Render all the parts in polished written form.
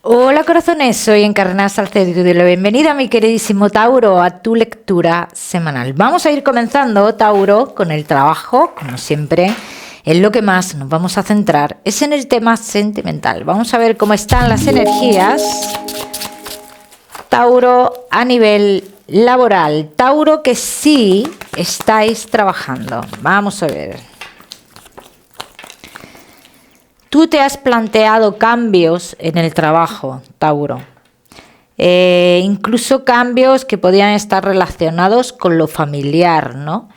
Hola corazones, soy Encarnada Salcedo y te doy la bienvenida, mi queridísimo Tauro, a tu lectura semanal. Vamos a ir comenzando, Tauro, con el trabajo, como siempre. En lo que más nos vamos a centrar es en el tema sentimental. Vamos a ver cómo están las energías, Tauro, a nivel laboral. Tauro, que sí estáis trabajando. Vamos a ver. Tú te has planteado cambios en el trabajo, Tauro. Incluso cambios que podían estar relacionados con lo familiar, ¿no?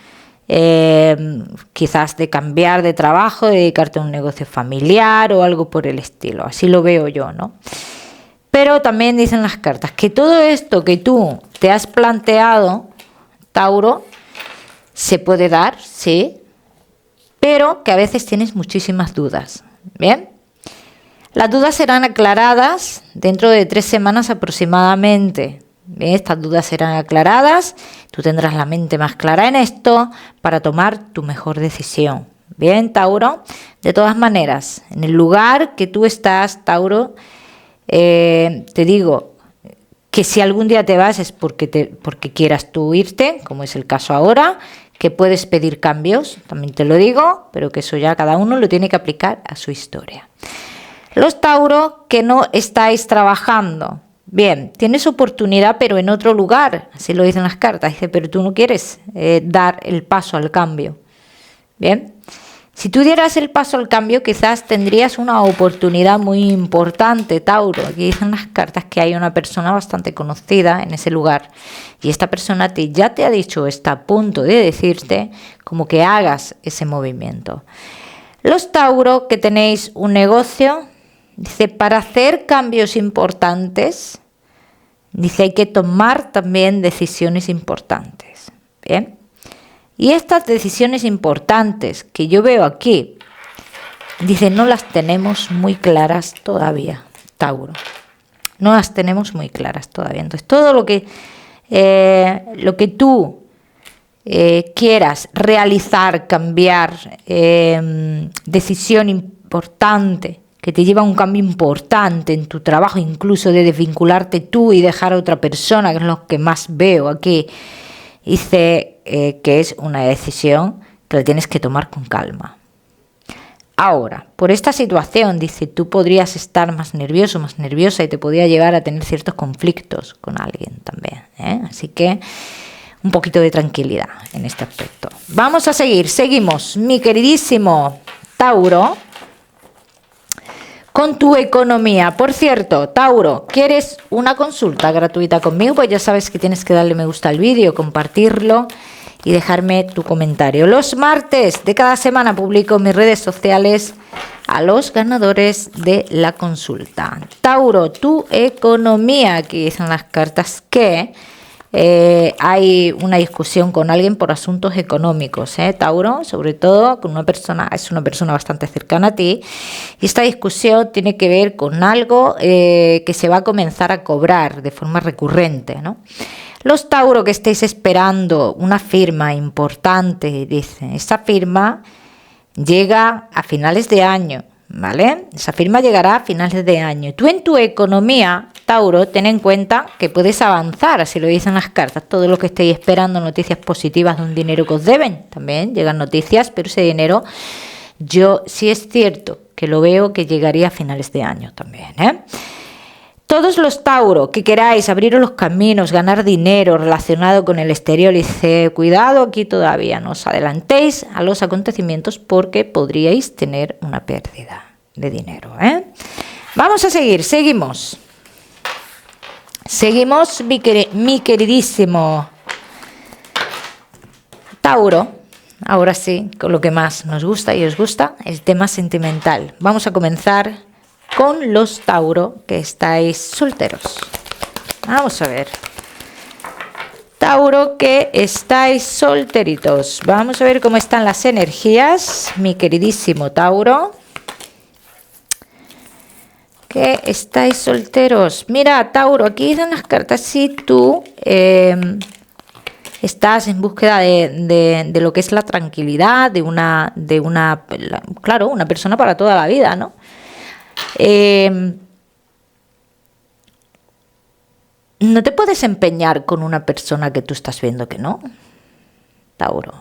Quizás de cambiar de trabajo, dedicarte a un negocio familiar o algo por el estilo. Así lo veo yo, ¿no? Pero también dicen las cartas que todo esto que tú te has planteado, Tauro, se puede dar, sí, pero que a veces tienes muchísimas dudas. Bien, las dudas serán aclaradas dentro de 3 semanas aproximadamente. Bien, estas dudas serán aclaradas, tú tendrás la mente más clara en esto para tomar tu mejor decisión. Bien, Tauro, de todas maneras, en el lugar que tú estás, Tauro, te digo que si algún día te vas es porque quieras tú irte, como es el caso ahora, que puedes pedir cambios, también te lo digo, pero que eso ya cada uno lo tiene que aplicar a su historia. Los Tauro que no estáis trabajando, bien, tienes oportunidad pero en otro lugar, así lo dicen las cartas, dice, pero tú no quieres dar el paso al cambio. Bien, si tú dieras el paso al cambio quizás tendrías una oportunidad muy importante, Tauro. Aquí dicen las cartas que hay una persona bastante conocida en ese lugar y esta persona ya te ha dicho, está a punto de decirte como que hagas ese movimiento. Los Tauro que tenéis un negocio, dice, para hacer cambios importantes, dice, hay que tomar también decisiones importantes. Bien. Y estas decisiones importantes que yo veo aquí, dice, no las tenemos muy claras todavía, Tauro. No las tenemos muy claras todavía. Entonces, todo lo que tú quieras realizar, cambiar, decisión importante, que te lleva a un cambio importante en tu trabajo, incluso de desvincularte tú y dejar a otra persona, que es lo que más veo aquí, dice que es una decisión que la tienes que tomar con calma. Ahora, por esta situación, dice, tú podrías estar más nervioso, más nerviosa y te podría llevar a tener ciertos conflictos con alguien también, ¿eh? Así que un poquito de tranquilidad en este aspecto. Vamos a seguimos, mi queridísimo Tauro, con tu economía. Por cierto, Tauro, ¿quieres una consulta gratuita conmigo? Pues ya sabes que tienes que darle me gusta al vídeo, compartirlo y dejarme tu comentario. Los martes de cada semana publico en mis redes sociales a los ganadores de la consulta. Tauro, tu economía. Aquí dicen las cartas que hay una discusión con alguien por asuntos económicos, Tauro, sobre todo con una persona, es una persona bastante cercana a ti, y esta discusión tiene que ver con algo que se va a comenzar a cobrar de forma recurrente, ¿no? Los Tauro que estéis esperando una firma importante, dice, esa firma llega a finales de año, ¿vale? Esa firma llegará a finales de año. Tú en tu economía, Tauro, ten en cuenta que puedes avanzar, así lo dicen las cartas. Todo lo que estéis esperando, noticias positivas de un dinero que os deben, también llegan noticias, pero ese dinero, yo sí es cierto que lo veo que llegaría a finales de año también, ¿eh? Todos los Tauro que queráis abriros los caminos, ganar dinero relacionado con el exterior, dice, cuidado, aquí todavía no os adelantéis a los acontecimientos porque podríais tener una pérdida de dinero, ¿eh? Vamos a seguimos. Seguimos, mi queridísimo Tauro, ahora sí, con lo que más nos gusta y os gusta, el tema sentimental. Vamos a comenzar con los Tauro que estáis solteros. Vamos a ver. Tauro que estáis solteritos. Vamos a ver cómo están las energías, mi queridísimo Tauro. Que estáis solteros. Mira, Tauro, aquí dicen las cartas, si tú estás en búsqueda de lo que es la tranquilidad, claro, una persona para toda la vida, ¿no? no te puedes empeñar con una persona que tú estás viendo que no, Tauro.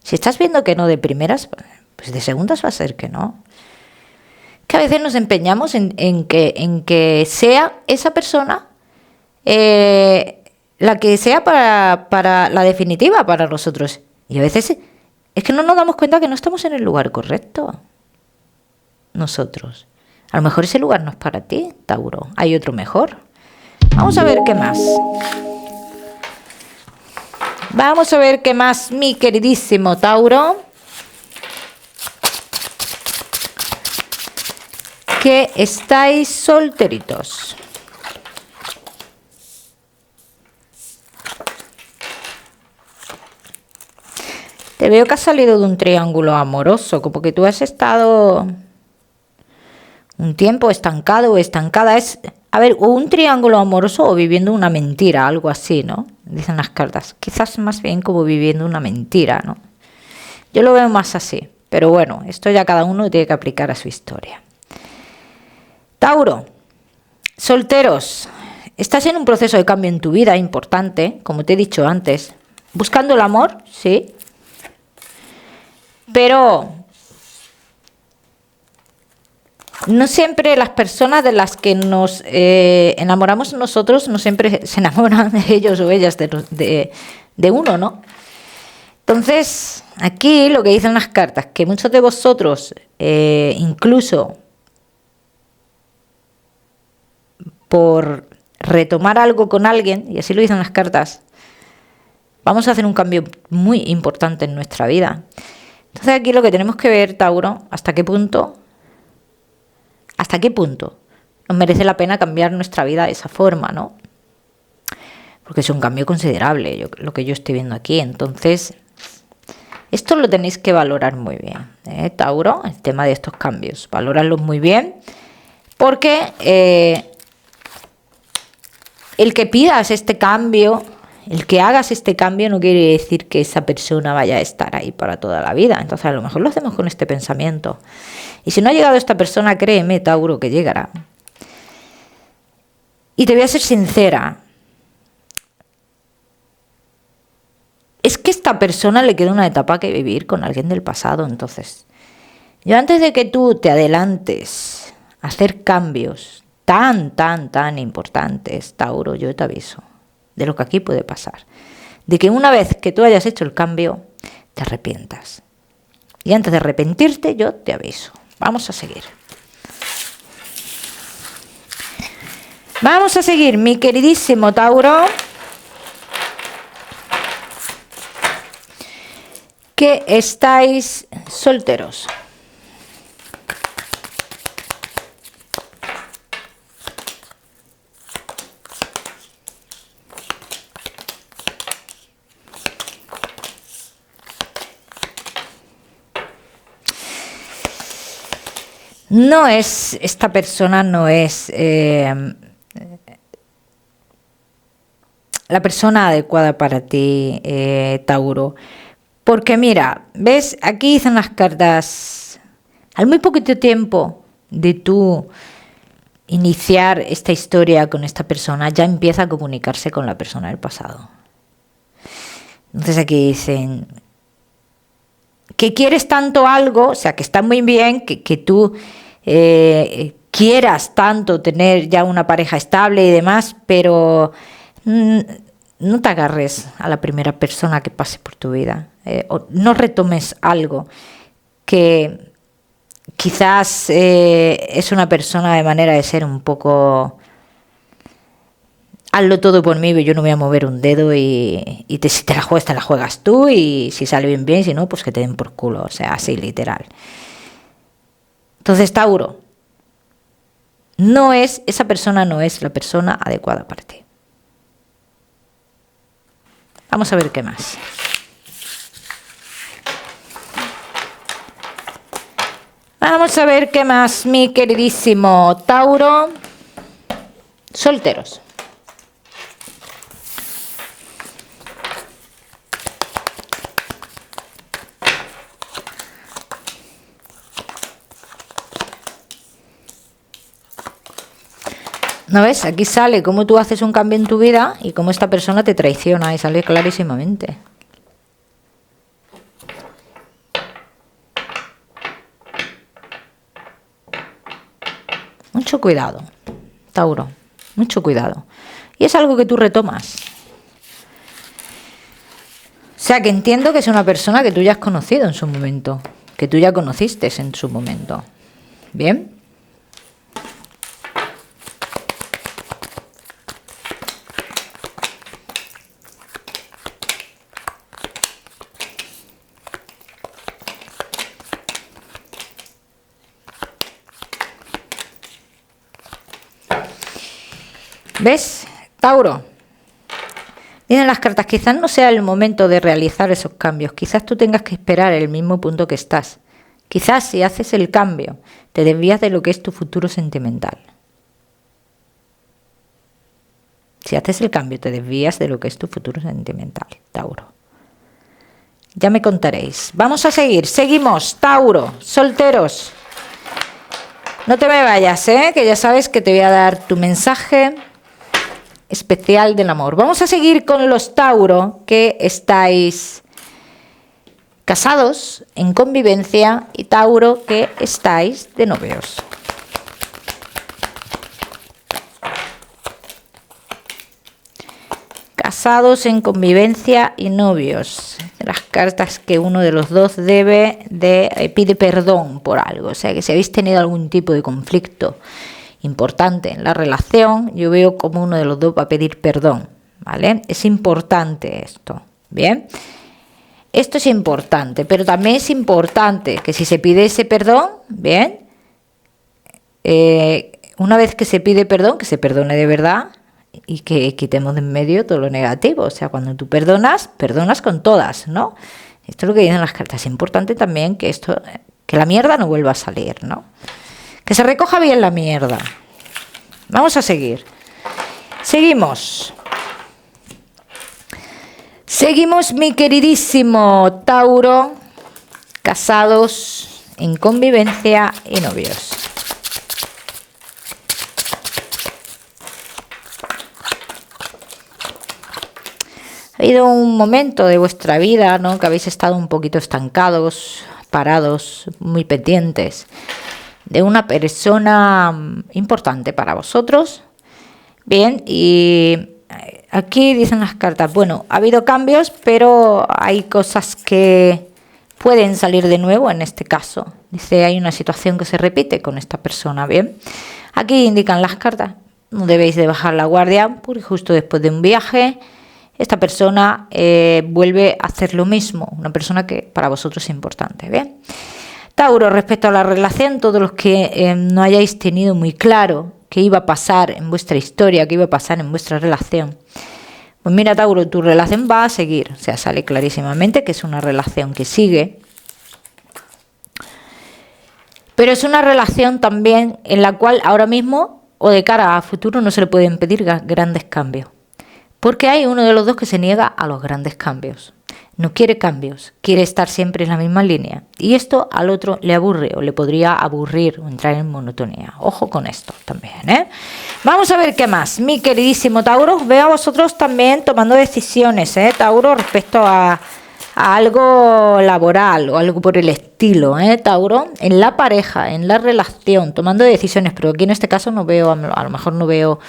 Si estás viendo que no de primeras, pues de segundas va a ser que no. Que a veces nos empeñamos en que sea esa persona la que sea para la definitiva para nosotros. Y a veces es que no nos damos cuenta que no estamos en el lugar correcto. Nosotros. A lo mejor ese lugar no es para ti, Tauro. Hay otro mejor. Vamos a ver qué más. Vamos a ver qué más, mi queridísimo Tauro. Que estáis solteritos. Te veo que has salido de un triángulo amoroso, como que tú has estado un tiempo estancado o estancada. Es, a ver, o un triángulo amoroso o viviendo una mentira, algo así, ¿no? Dicen las cartas. Quizás más bien como viviendo una mentira, ¿no? Yo lo veo más así. Pero bueno, esto ya cada uno tiene que aplicar a su historia. Tauro, solteros. Estás en un proceso de cambio en tu vida importante, como te he dicho antes. Buscando el amor, sí. Pero no siempre las personas de las que nos enamoramos nosotros, no siempre se enamoran de ellos o ellas de uno, ¿no? Entonces, aquí lo que dicen las cartas, que muchos de vosotros, incluso por retomar algo con alguien, y así lo dicen las cartas, vamos a hacer un cambio muy importante en nuestra vida. Entonces aquí lo que tenemos que ver, Tauro, hasta qué punto nos merece la pena cambiar nuestra vida de esa forma, ¿no? Porque es un cambio considerable, lo que yo estoy viendo aquí. Entonces, esto lo tenéis que valorar muy bien, Tauro, el tema de estos cambios. Valóralo muy bien, porque el que pidas este cambio, el que hagas este cambio no quiere decir que esa persona vaya a estar ahí para toda la vida. Entonces a lo mejor lo hacemos con este pensamiento. Y si no ha llegado esta persona, créeme, Tauro, que llegará. Y te voy a ser sincera. Es que a esta persona le queda una etapa que vivir con alguien del pasado. Entonces, yo antes de que tú te adelantes a hacer cambios tan importantes, Tauro, yo te aviso de lo que aquí puede pasar. De que una vez que tú hayas hecho el cambio, te arrepientas. Y antes de arrepentirte, yo te aviso. Vamos a seguir. Vamos a seguir, mi queridísimo Tauro. Que estáis solteros. No es, esta persona no es la persona adecuada para ti, Tauro. Porque mira, ves, aquí dicen las cartas, al muy poquito tiempo de tú iniciar esta historia con esta persona, ya empieza a comunicarse con la persona del pasado. Entonces aquí dicen que quieres tanto algo, o sea, que está muy bien, que tú quieras tanto tener ya una pareja estable y demás, pero no te agarres a la primera persona que pase por tu vida. O no retomes algo que quizás es una persona de manera de ser un poco... Hazlo todo por mí, yo no voy a mover un dedo y si te la juegas, te la juegas tú y si sale bien, bien, si no, pues que te den por culo, o sea, así literal. Entonces, Tauro, esa persona no es la persona adecuada para ti. Vamos a ver qué más. Vamos a ver qué más, mi queridísimo Tauro. Solteros. ¿No ves? Aquí sale cómo tú haces un cambio en tu vida y cómo esta persona te traiciona y sale clarísimamente. Mucho cuidado, Tauro, mucho cuidado. Y es algo que tú retomas. O sea, que entiendo que es una persona que tú ya has conocido en su momento, que tú ya conociste en su momento. ¿Bien? ¿Ves, Tauro? Dicen las cartas, quizás no sea el momento de realizar esos cambios, quizás tú tengas que esperar el mismo punto que estás. Quizás si haces el cambio, te desvías de lo que es tu futuro sentimental. Si haces el cambio, te desvías de lo que es tu futuro sentimental, Tauro. Ya me contaréis. Vamos a seguir, seguimos, Tauro, solteros. No te me vayas, que ya sabes que te voy a dar tu mensaje especial del amor. Vamos a seguir con los Tauro que estáis casados, en convivencia, y Tauro que estáis de novios. Casados, en convivencia y novios. Las cartas que uno de los dos pide perdón por algo. O sea, que si habéis tenido algún tipo de conflicto importante en la relación, yo veo como uno de los dos va a pedir perdón, ¿vale? Es importante esto, ¿bien? Esto es importante, pero también es importante que si se pide ese perdón, ¿bien? Una vez que se pide perdón, que se perdone de verdad y que quitemos de en medio todo lo negativo. O sea, cuando tú perdonas, perdonas con todas, ¿no? Esto es lo que dicen las cartas. Es importante también que la mierda no vuelva a salir, ¿no? Que se recoja bien la mierda. Vamos a seguir. Seguimos. Seguimos, mi queridísimo Tauro, casados, en convivencia y novios. Ha habido un momento de vuestra vida, ¿no?, que habéis estado un poquito estancados, parados, muy pendientes de una persona importante para vosotros. Bien, y aquí dicen las cartas, bueno, ha habido cambios, pero hay cosas que pueden salir de nuevo en este caso. Dice, hay una situación que se repite con esta persona, bien. Aquí indican las cartas, no debéis de bajar la guardia, porque justo después de un viaje, esta persona vuelve a hacer lo mismo, una persona que para vosotros es importante, bien. Tauro, respecto a la relación, todos los que no hayáis tenido muy claro qué iba a pasar en vuestra historia, qué iba a pasar en vuestra relación, pues mira, Tauro, tu relación va a seguir. O sea, sale clarísimamente que es una relación que sigue, pero es una relación también en la cual ahora mismo o de cara a futuro no se le pueden pedir grandes cambios, porque hay uno de los dos que se niega a los grandes cambios. No quiere cambios, quiere estar siempre en la misma línea. Y esto al otro le aburre o le podría aburrir o entrar en monotonía. Ojo con esto también, ¿eh? Vamos a ver qué más. Mi queridísimo Tauro, veo a vosotros también tomando decisiones, Tauro, respecto a algo laboral o algo por el estilo, Tauro, en la pareja, en la relación, tomando decisiones. Pero aquí en este caso no veo, a lo mejor no veo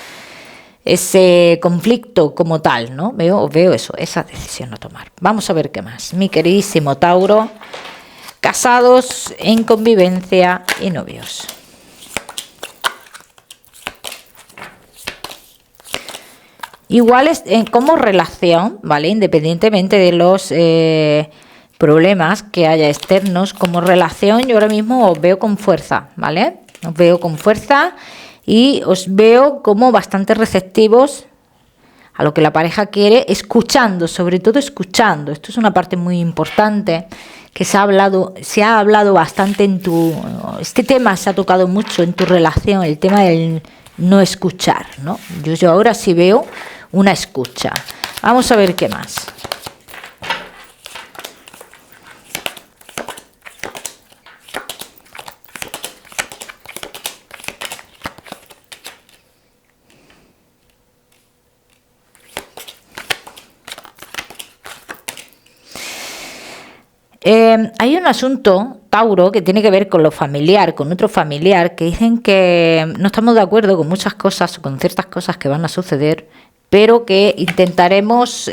ese conflicto como tal, ¿no? Veo eso, esa decisión a tomar. Vamos a ver qué más. Mi queridísimo Tauro, casados, en convivencia y novios. Iguales como relación, ¿vale? Independientemente de los problemas que haya externos, como relación yo ahora mismo os veo con fuerza, ¿vale? Os veo con fuerza. Y os veo como bastante receptivos a lo que la pareja quiere, escuchando, sobre todo escuchando. Esto es una parte muy importante que se ha hablado bastante este tema se ha tocado mucho en tu relación, el tema del no escuchar, ¿no? Yo ahora sí veo una escucha. Vamos a ver qué más. Hay un asunto, Tauro, que tiene que ver con lo familiar, con otro familiar, que dicen que no estamos de acuerdo con muchas cosas, con ciertas cosas que van a suceder, pero que intentaremos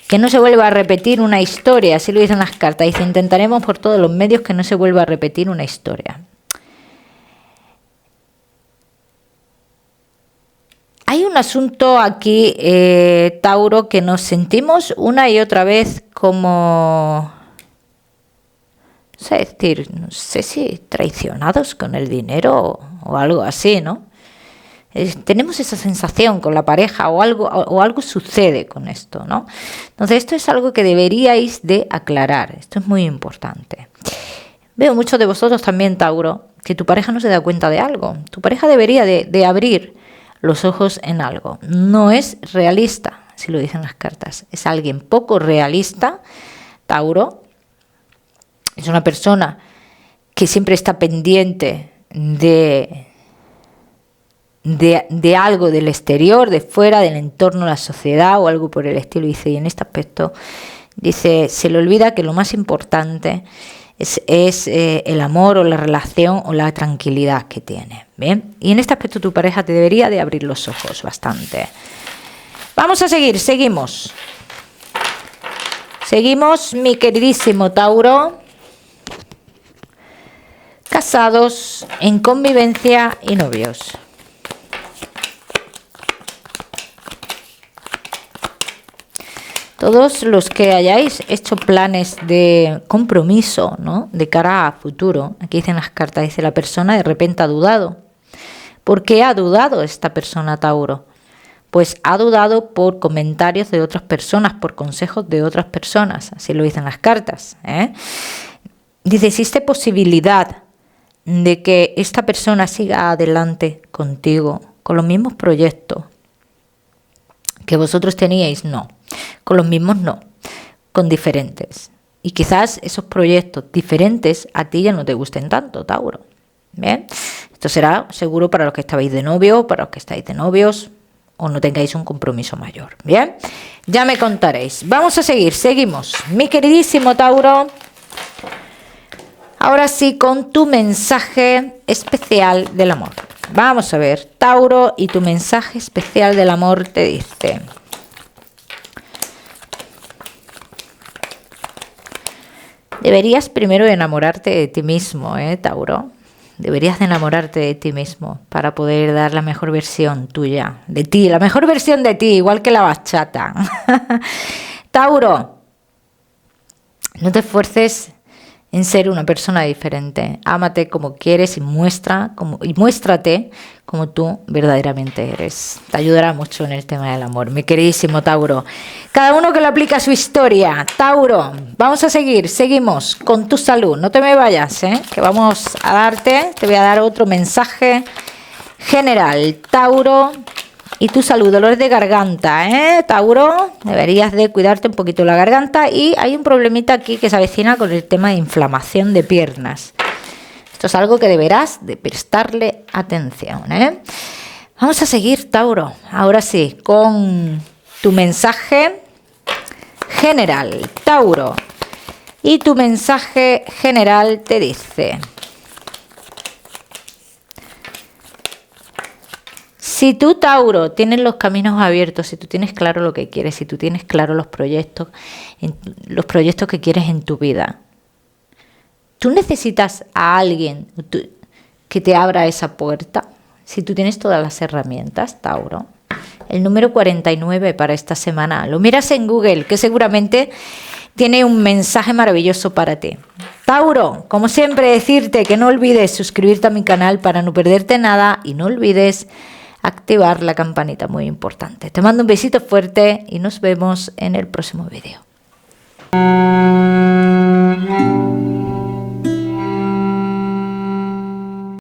que no se vuelva a repetir una historia, así lo dicen las cartas. Dice, intentaremos por todos los medios que no se vuelva a repetir una historia. Hay un asunto aquí, Tauro, que nos sentimos una y otra vez como, no sé si traicionados con el dinero o algo así, ¿no? Tenemos esa sensación con la pareja o algo sucede con esto, ¿no? Entonces esto es algo que deberíais de aclarar, esto es muy importante. Veo muchos de vosotros también, Tauro, que tu pareja no se da cuenta de algo. Tu pareja debería de abrir los ojos en algo. No es realista, si lo dicen las cartas. Es alguien poco realista, Tauro. Es una persona que siempre está pendiente de algo del exterior, de fuera, del entorno, la sociedad o algo por el estilo. Dice, y en este aspecto, dice, se le olvida que lo más importante es el amor o la relación o la tranquilidad que tiene. ¿Bien? Y en este aspecto tu pareja te debería de abrir los ojos bastante. Vamos a seguir, seguimos. Seguimos, mi queridísimo Tauro. Casados, en convivencia y novios. Todos los que hayáis hecho planes de compromiso, ¿no?, de cara a futuro, aquí dicen las cartas, dice la persona de repente ha dudado. ¿Por qué ha dudado esta persona, Tauro? Pues ha dudado por comentarios de otras personas, por consejos de otras personas, así lo dicen las cartas, ¿eh? Dice, existe posibilidad de que esta persona siga adelante contigo, con los mismos proyectos que vosotros teníais, no. Con los mismos no, con diferentes. Y quizás esos proyectos diferentes a ti ya no te gusten tanto, Tauro. ¿Bien? Esto será seguro para los que estabais de novio, para los que estáis de novios o no tengáis un compromiso mayor. ¿Bien? Ya me contaréis. Vamos a seguir, seguimos. Mi queridísimo Tauro, ahora sí con tu mensaje especial del amor. Vamos a ver, Tauro, y tu mensaje especial del amor te dice... Deberías primero enamorarte de ti mismo, Tauro. Deberías de enamorarte de ti mismo para poder dar la mejor versión tuya, de ti, la mejor versión de ti, igual que la bachata. Tauro, no te esfuerces en ser una persona diferente. Ámate como quieres y muéstrate como tú verdaderamente eres. Te ayudará mucho en el tema del amor, mi queridísimo Tauro. Cada uno que lo aplica a su historia. Tauro, vamos a seguir, seguimos con tu salud. No te me vayas, que vamos a darte, te voy a dar otro mensaje general. Tauro, y tu salud, dolores de garganta, Tauro, deberías de cuidarte un poquito la garganta y hay un problemita aquí que se avecina con el tema de inflamación de piernas. Esto es algo que deberás de prestarle atención, Vamos a seguir, Tauro, ahora sí, con tu mensaje general, Tauro. Y tu mensaje general te dice... Si tú, Tauro, tienes los caminos abiertos, si tú tienes claro lo que quieres, si tú tienes claro los proyectos que quieres en tu vida, tú necesitas a alguien que te abra esa puerta. Si tú tienes todas las herramientas, Tauro. El número 49 para esta semana. Lo miras en Google, que seguramente tiene un mensaje maravilloso para ti. Tauro, como siempre, decirte que no olvides suscribirte a mi canal para no perderte nada y no olvides activar la campanita, muy importante. Te mando un besito fuerte y nos vemos en el próximo vídeo.